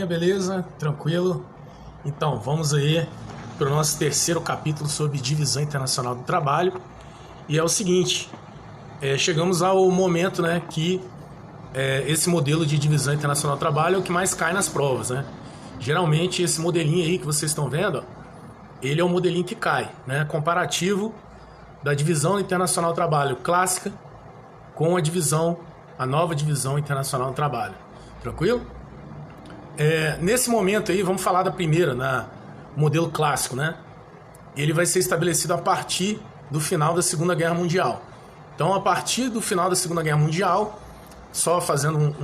Beleza? Tranquilo? Então, vamos aí para o nosso terceiro capítulo sobre divisão internacional do trabalho. E é o seguinte, chegamos ao momento, né, que esse modelo de divisão internacional do trabalho é o que mais cai nas provas, né? Geralmente esse modelinho aí que vocês estão vendo, ó, ele é o modelinho que cai, né? Comparativo da divisão internacional do trabalho clássica com a nova divisão internacional do trabalho. Tranquilo? Nesse momento aí, vamos falar da primeira, modelo clássico, né? Ele vai ser estabelecido a partir do final da Segunda Guerra Mundial. Então, a partir do final da Segunda Guerra Mundial, só fazendo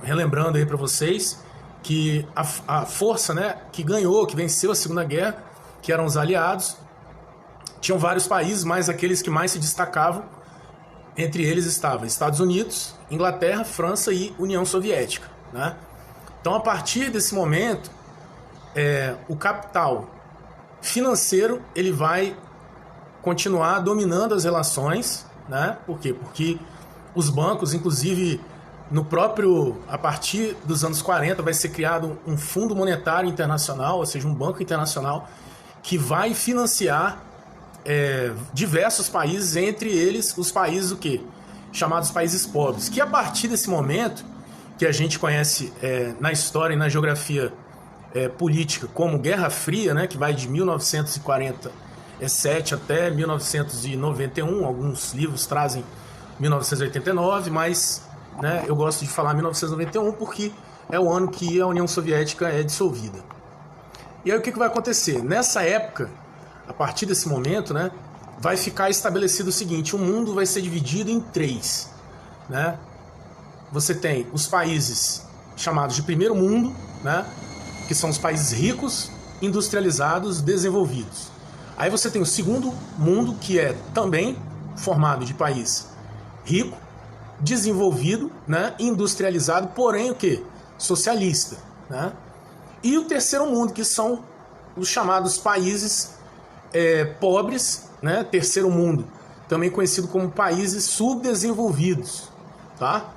relembrando aí para vocês que a força, né, que ganhou, que venceu a Segunda Guerra, que eram os aliados, tinham vários países, mas aqueles que mais se destacavam, entre eles estavam Estados Unidos, Inglaterra, França e União Soviética, né? Então, a partir desse momento, o capital financeiro ele vai continuar dominando as relações, né? Por quê? Porque os bancos, inclusive, a partir dos anos 40, vai ser criado um Fundo Monetário Internacional, ou seja, um banco internacional, que vai financiar diversos países, entre eles os países chamados países pobres, que a partir desse momento, que a gente conhece na história e na geografia política como Guerra Fria, né, que vai de 1947 até 1991, alguns livros trazem 1989, mas né, eu gosto de falar 1991 porque é o ano que a União Soviética é dissolvida. E aí o que vai acontecer? Nessa época, a partir desse momento, né, vai ficar estabelecido o seguinte: o mundo vai ser dividido em três, né? Você tem os países chamados de primeiro mundo, né, que são os países ricos, industrializados, desenvolvidos. Aí você tem o segundo mundo, que é também formado de país rico, desenvolvido, né, industrializado, porém socialista, né? E o terceiro mundo, que são os chamados países pobres, né, terceiro mundo, também conhecido como países subdesenvolvidos, tá?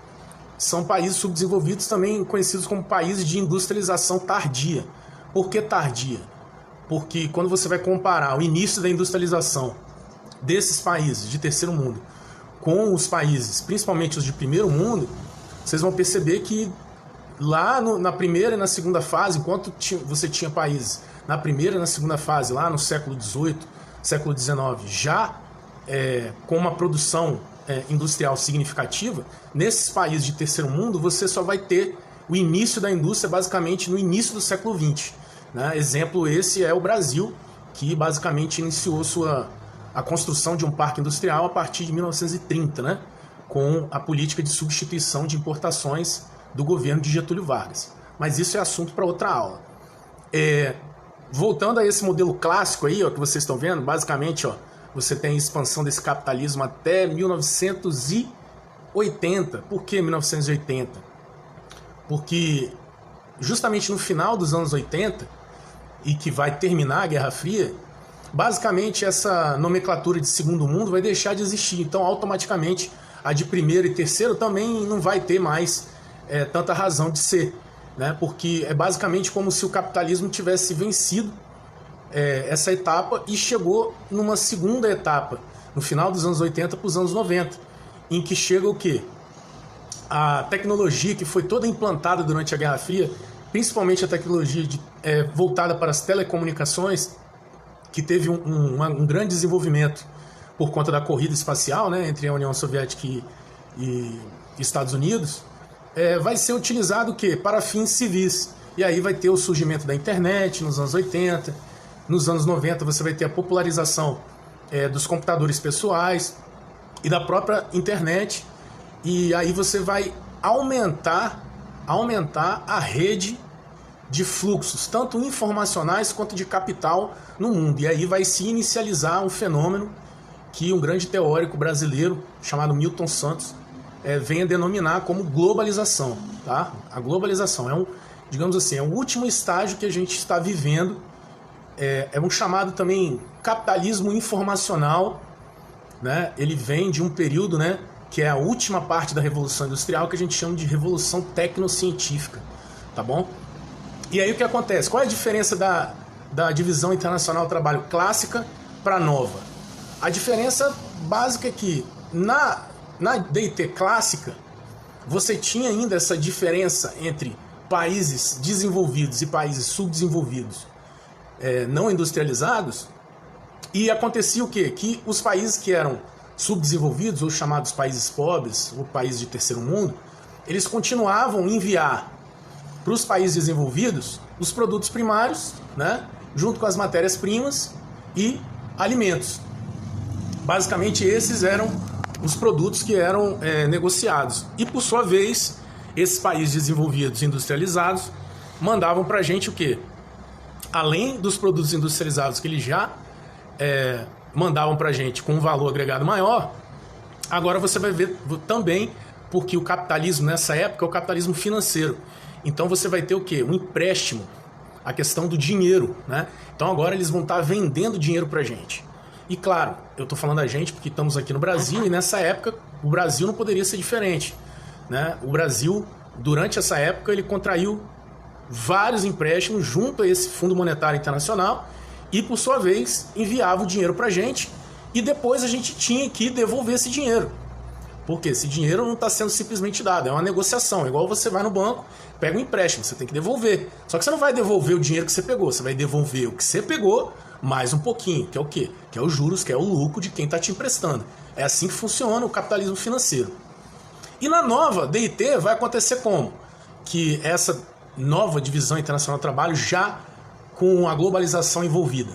São países subdesenvolvidos também conhecidos como países de industrialização tardia. Por que tardia? Porque quando você vai comparar o início da industrialização desses países de terceiro mundo com os países, principalmente os de primeiro mundo, vocês vão perceber que lá na primeira e na segunda fase, enquanto você tinha países na primeira e na segunda fase, lá no século XVIII, século XIX, já com uma produção industrial significativa, nesses países de terceiro mundo você só vai ter o início da indústria basicamente no início do século XX, né? Exemplo esse é o Brasil, que basicamente iniciou a construção de um parque industrial a partir de 1930, né? Com a política de substituição de importações do governo de Getúlio Vargas. Mas isso é assunto para outra aula. Voltando a esse modelo clássico aí, ó, que vocês estão vendo, basicamente, ó, você tem a expansão desse capitalismo até 1980. Por que 1980? Porque justamente no final dos anos 80, e que vai terminar a Guerra Fria, basicamente essa nomenclatura de segundo mundo vai deixar de existir. Então, automaticamente, a de primeiro e terceiro também não vai ter mais tanta razão de ser, né? Porque é basicamente como se o capitalismo tivesse vencido essa etapa e chegou numa segunda etapa, no final dos anos 80 para os anos 90, em que chega o quê? A tecnologia que foi toda implantada durante a Guerra Fria, principalmente a tecnologia voltada para as telecomunicações, que teve um grande desenvolvimento por conta da corrida espacial, né, entre a União Soviética e Estados Unidos, vai ser utilizado o quê? Para fins civis. E aí vai ter o surgimento da internet nos anos 80, nos anos 90 você vai ter a popularização dos computadores pessoais e da própria internet, e aí você vai aumentar a rede de fluxos, tanto informacionais quanto de capital no mundo. E aí vai se inicializar um fenômeno que um grande teórico brasileiro chamado Milton Santos vem a denominar como globalização, tá? A globalização digamos assim, é o último estágio que a gente está vivendo. É um chamado também capitalismo informacional, né? Ele vem de um período, né, que é a última parte da Revolução Industrial, que a gente chama de Revolução Tecnocientífica, tá bom? E aí o que acontece? Qual é a diferença da divisão internacional do trabalho clássica para a nova? A diferença básica é que na DIT clássica, você tinha ainda essa diferença entre países desenvolvidos e países subdesenvolvidos, não industrializados, e acontecia o quê? Que os países que eram subdesenvolvidos, ou chamados países pobres, ou países de terceiro mundo, eles continuavam a enviar para os países desenvolvidos os produtos primários, né, junto com as matérias-primas e alimentos. Basicamente esses eram os produtos que eram negociados. E por sua vez, esses países desenvolvidos e industrializados mandavam para a gente o quê? Além dos produtos industrializados que eles já mandavam para a gente com um valor agregado maior, agora você vai ver também, porque o capitalismo nessa época é o capitalismo financeiro. Então você vai ter o quê? Um empréstimo, a questão do dinheiro, né? Então agora eles vão estar vendendo dinheiro para a gente. E claro, eu estou falando a gente porque estamos aqui no Brasil, e nessa época o Brasil não poderia ser diferente, né? O Brasil, durante essa época, ele contraiu vários empréstimos junto a esse Fundo Monetário Internacional e, por sua vez, enviava o dinheiro para a gente, e depois a gente tinha que devolver esse dinheiro. Porque esse dinheiro não está sendo simplesmente dado, é uma negociação. É igual você vai no banco, pega um empréstimo, você tem que devolver. Só que você não vai devolver o dinheiro que você pegou, você vai devolver o que você pegou mais um pouquinho, que é o quê? Que é os juros, que é o lucro de quem está te emprestando. É assim que funciona o capitalismo financeiro. E na nova DIT vai acontecer como? Que essa nova divisão internacional do trabalho, já com a globalização envolvida,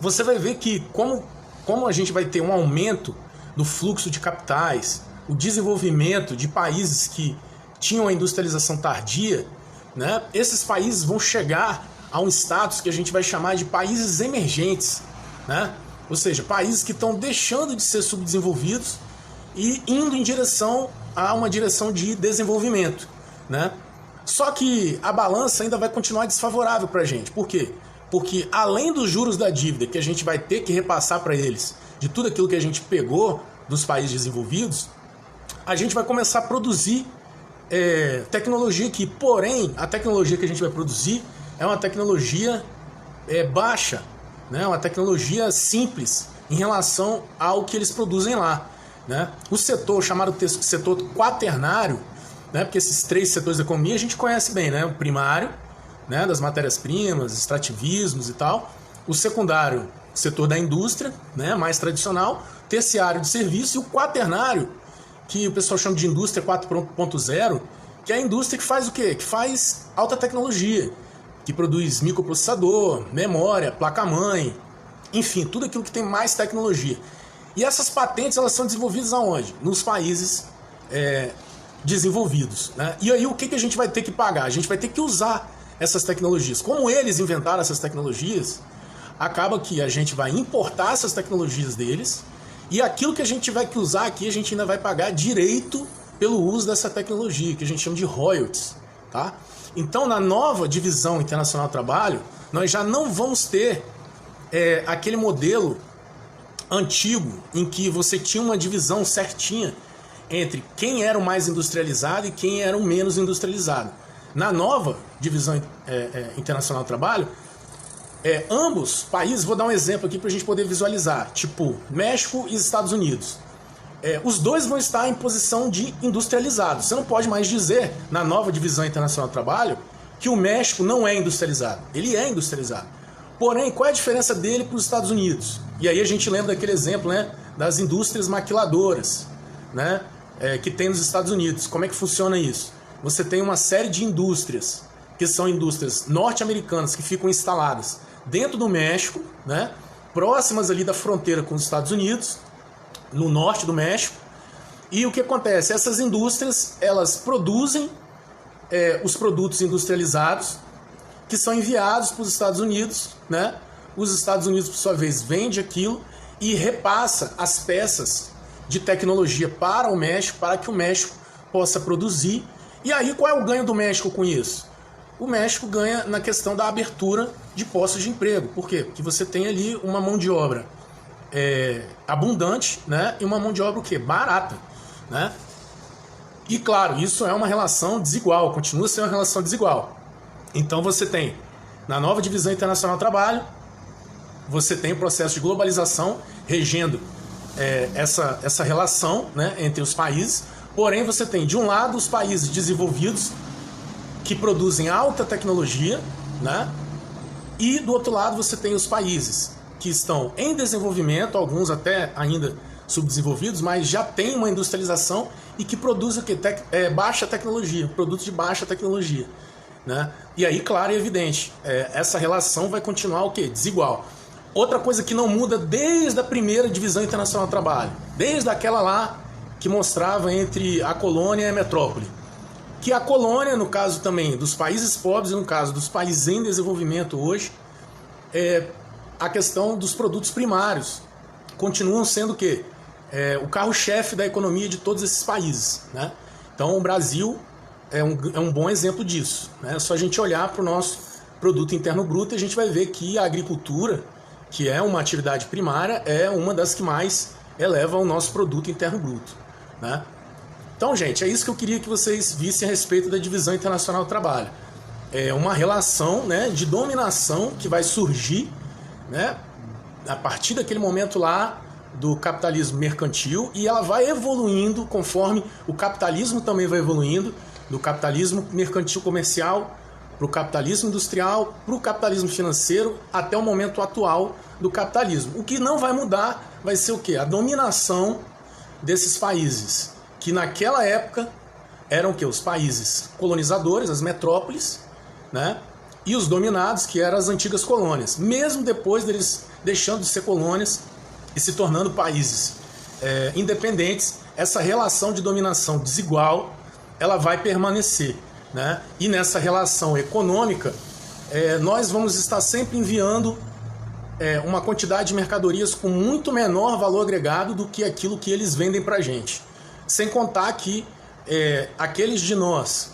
você vai ver que como a gente vai ter um aumento do fluxo de capitais, o desenvolvimento de países que tinham a industrialização tardia, né? Esses países vão chegar a um status que a gente vai chamar de países emergentes, né? Ou seja, países que estão deixando de ser subdesenvolvidos e indo em direção a uma direção de desenvolvimento, né? Só que a balança ainda vai continuar desfavorável para a gente. Por quê? Porque além dos juros da dívida que a gente vai ter que repassar para eles, de tudo aquilo que a gente pegou dos países desenvolvidos, a gente vai começar a produzir tecnologia que, porém, a tecnologia que a gente vai produzir é uma tecnologia baixa, né? Uma tecnologia simples em relação ao que eles produzem lá, né? O setor chamado setor quaternário, né? Porque esses três setores da economia a gente conhece bem, né? O primário, né? Das matérias-primas, extrativismos e tal. O secundário, setor da indústria, né? Mais tradicional. Terciário de serviço, e o quaternário, que o pessoal chama de indústria 4.0, que é a indústria que faz o quê? Que faz alta tecnologia, que produz microprocessador, memória, placa-mãe, enfim, tudo aquilo que tem mais tecnologia. E essas patentes, elas são desenvolvidas aonde? Nos países desenvolvidos, né? E aí o que a gente vai ter que pagar? A gente vai ter que usar essas tecnologias. Como eles inventaram essas tecnologias, acaba que a gente vai importar essas tecnologias deles, e aquilo que a gente tiver que usar aqui, a gente ainda vai pagar direito pelo uso dessa tecnologia, que a gente chama de royalties, tá? Então, na nova divisão internacional do trabalho, nós já não vamos ter aquele modelo antigo em que você tinha uma divisão certinha entre quem era o mais industrializado e quem era o menos industrializado. Na nova divisão internacional do trabalho, ambos países, vou dar um exemplo aqui para a gente poder visualizar, tipo México e Estados Unidos. Os dois vão estar em posição de industrializado. Você não pode mais dizer, na nova divisão internacional do trabalho, que o México não é industrializado. Ele é industrializado. Porém, qual é a diferença dele para os Estados Unidos? E aí a gente lembra daquele exemplo, né, das indústrias maquiladoras, né, que tem nos Estados Unidos. Como é que funciona isso? Você tem uma série de indústrias, que são indústrias norte-americanas, que ficam instaladas dentro do México, né, próximas ali da fronteira com os Estados Unidos, no norte do México. E o que acontece? Essas indústrias, elas produzem os produtos industrializados que são enviados para os Estados Unidos, né? Os Estados Unidos, por sua vez, vende aquilo e repassa as peças de tecnologia para o México, para que o México possa produzir. E aí, qual é o ganho do México com isso? O México ganha na questão da abertura de postos de emprego. Por quê? Porque você tem ali uma mão de obra abundante, né? E uma mão de obra o quê? Barata, né? E claro, isso é uma relação desigual, continua sendo uma relação desigual. Então você tem, na nova divisão internacional do trabalho, você tem o processo de globalização regendo essa relação, né, entre os países. Porém, você tem, de um lado, os países desenvolvidos que produzem alta tecnologia, né, e do outro lado você tem os países que estão em desenvolvimento, alguns até ainda subdesenvolvidos, mas já tem uma industrialização e que produzem o quê? Baixa tecnologia, produtos de baixa tecnologia, né? E aí, claro e evidente, essa relação vai continuar o quê? Desigual. Outra coisa que não muda desde a primeira divisão internacional do trabalho, desde aquela lá que mostrava entre a colônia e a metrópole, que a colônia, no caso também dos países pobres e no caso dos países em desenvolvimento hoje, a questão dos produtos primários continuam sendo o quê? O carro-chefe da economia de todos esses países, né? Então o Brasil é um bom exemplo disso, né? É só a gente olhar para o nosso produto interno bruto e a gente vai ver que a agricultura, que é uma atividade primária, é uma das que mais eleva o nosso produto interno bruto, né? Então, gente, é isso que eu queria que vocês vissem a respeito da divisão internacional do trabalho. É uma relação, né, de dominação que vai surgir, né, a partir daquele momento lá do capitalismo mercantil, e ela vai evoluindo conforme o capitalismo também vai evoluindo, do capitalismo mercantil comercial para o capitalismo industrial, para o capitalismo financeiro, até o momento atual do capitalismo. O que não vai mudar vai ser o quê? A dominação desses países, que naquela época eram o quê? Os países colonizadores, as metrópoles, né? E os dominados, que eram as antigas colônias, mesmo depois deles deixando de ser colônias e se tornando países independentes. Essa relação de dominação desigual, ela vai permanecer, né? E nessa relação econômica, nós vamos estar sempre enviando uma quantidade de mercadorias com muito menor valor agregado do que aquilo que eles vendem para a gente. Sem contar que aqueles de nós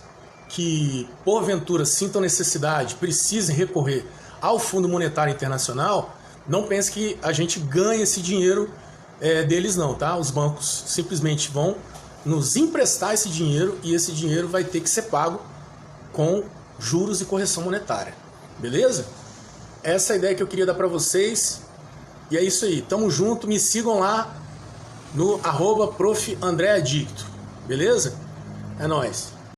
que, porventura, sintam necessidade, precisem recorrer ao Fundo Monetário Internacional, não pense que a gente ganha esse dinheiro deles não, tá? Os bancos simplesmente vão nos emprestar esse dinheiro e esse dinheiro vai ter que ser pago com juros e correção monetária, beleza? Essa é a ideia que eu queria dar para vocês e é isso aí, tamo junto, me sigam lá no @prof. André Adicto, beleza? É nóis!